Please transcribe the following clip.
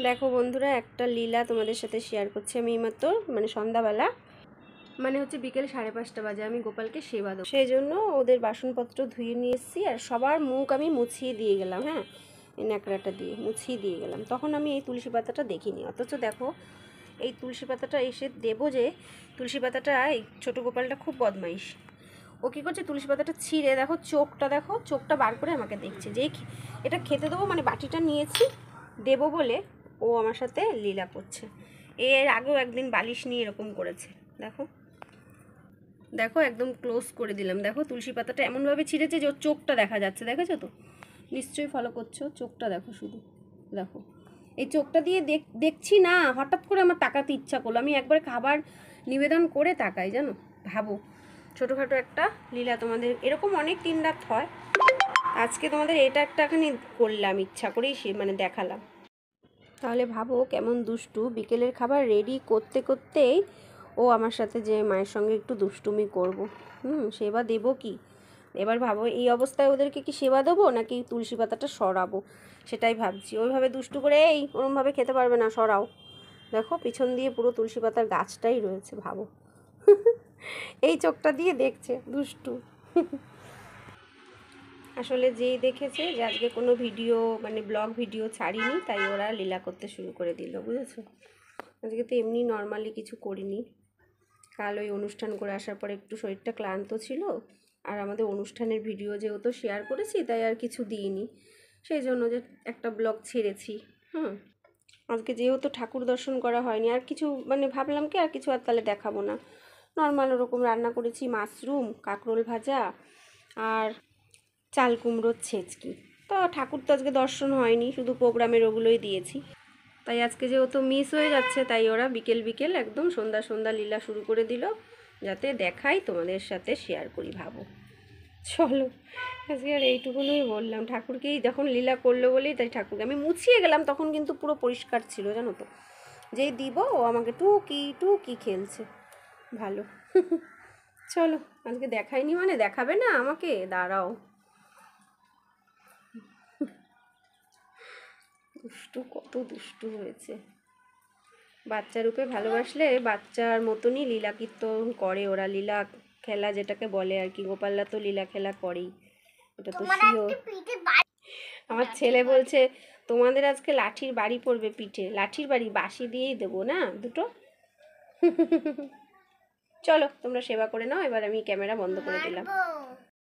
দেখো বন্ধুরা, একটা লীলা তোমাদের সাথে শেয়ার করছি। আমি মাত্র সন্ধ্যাবেলা হচ্ছে বিকেল 5:30 বাজে আমি গোপালকে সেবা দেবো, সেই জন্য ওদের বাসনপত্র ধুয়ে নিয়ে এসেছি। আর সবার মুখ আমি মুছিয়ে দিয়ে গেলাম, হ্যাঁ, এই ন্যাকড়াটা দিয়ে মুছিয়ে দিয়ে গেলাম। তখন আমি এই তুলসী পাতাটা দেখিনি, অথচ দেখো এই তুলসী পাতাটা এসে দেবো যে তুলসী পাতাটা, এই ছোটো গোপালটা খুব বদমাইশ। ও কী করছে, তুলসী পাতাটা ছিঁড়ে দেখো চোখটা বার করে আমাকে দেখছে যে এটা খেতে দেবো, বাটিটা নিয়েছি দেবো বলে ও আমার সাথে লীলা করছে। এর আগেও একদিন বালিশ নিয়ে এরকম করেছে। দেখো দেখো একদম ক্লোজ করে দিলাম। দেখো তুলসী পাতাটা এমনভাবে ছিঁড়েছে যে ওর চোখটা দেখা যাচ্ছে, দেখেছো তো? নিশ্চয়ই ফলো করছো, চোখটা দেখো শুধু। দেখো এই চোখটা দিয়ে দেখছি না, হঠাৎ করে আমার তাকাতে ইচ্ছা করলো। আমি একবার খাবার নিবেদন করে তাকাই, জানো। ভাবো, ছোটোখাটো একটা লীলা তোমাদের এরকম অনেক দিন রাত হয়, আজকে তোমাদের এটা একটাখানি করলাম, ইচ্ছা করেই দেখালাম। তাহলে ভাবো কেমন দুষ্টু। বিকেলের খাবার রেডি করতে করতেই ও আমার সাথে যে মায়ের সঙ্গে একটু দুষ্টুমি করব, সেবা দেবো কি? এবার ভাবো এই অবস্থায় ওদেরকে কি সেবা দেবো নাকি তুলসী পাতাটা সরাবো, সেটাই ভাবছি। ওইভাবে দুষ্টু করে ওরমভাবে খেতে পারবে না, সরাও। দেখো পিছন দিয়ে পুরো তুলসী পাতার গাছটাই রয়েছে, ভাবো। এই চোখটা দিয়ে দেখছে, দুষ্টু। আসলে যেই দেখেছে যে আজকে কোনো ভিডিও ব্লগ ভিডিও ছাড়িনি, তাই ওরা লীলা করতে শুরু করে দিল, বুঝেছো? আজকে তো এমনি নর্মালি কিছু করিনি। কাল ওই অনুষ্ঠান করে আসার পর একটু শরীরটা ক্লান্ত ছিল, আর আমাদের অনুষ্ঠানের ভিডিও যেহেতু শেয়ার করেছি তাই আর কিছু দিইনি, সেই জন্য যে একটা ব্লগ ছেড়েছি। আজকে যেহেতু ঠাকুর দর্শন করা হয়নি, আর কিছু ভাবলাম কি আর কিছু আর তাহলে দেখাবো না। নর্মাল ওরকম রান্না করেছি, মাশরুম, কাঁকরোল ভাজা আর চাল কুমড়োর ছেঁচকি। তো ঠাকুর তো আজকে দর্শন হয়নি, শুধু প্রোগ্রামের ওগুলোই দিয়েছি। তাই আজকে যেহেতু মিস হয়ে যাচ্ছে, তাই ওরা বিকেল বিকেল একদম সন্ধ্যা লীলা শুরু করে দিল, যাতে দেখাই তোমাদের সাথে শেয়ার করি। ভাবো, চলো আজকে আর এইটুকুনই বললাম। ঠাকুরকেই যখন লীলা করলো বলেই তাই ঠাকুরকে আমি মুছিয়ে গেলাম, তখন কিন্তু পুরো পরিষ্কার ছিল, জানো তো। যেই দিব ও আমাকে টুকি টুকি খেলছে, ভালো। চলো আজকে দেখাইনি, দেখাবে না আমাকে, দাঁড়াও। দুষ্টু, কত দুষ্টু হয়েছে। বাচ্চা রূপে ভালোবাসলে বাচ্চার মতনই লীলা কীর্তন করে ওরা, লীলা খেলা যেটাকে বলে আর কি। গোপালরা তো লীলা খেলা করেই, এটা তো শিওর। আমার ছেলে বলছে তোমাদের আজকে লাঠির বাড়ি পড়বে পিঠে। লাঠির বাড়ি বাঁশি দিয়েই দেবো না দুটো। চলো তোমরা সেবা করে নাও, এবার আমি ক্যামেরা বন্ধ করে দিলাম।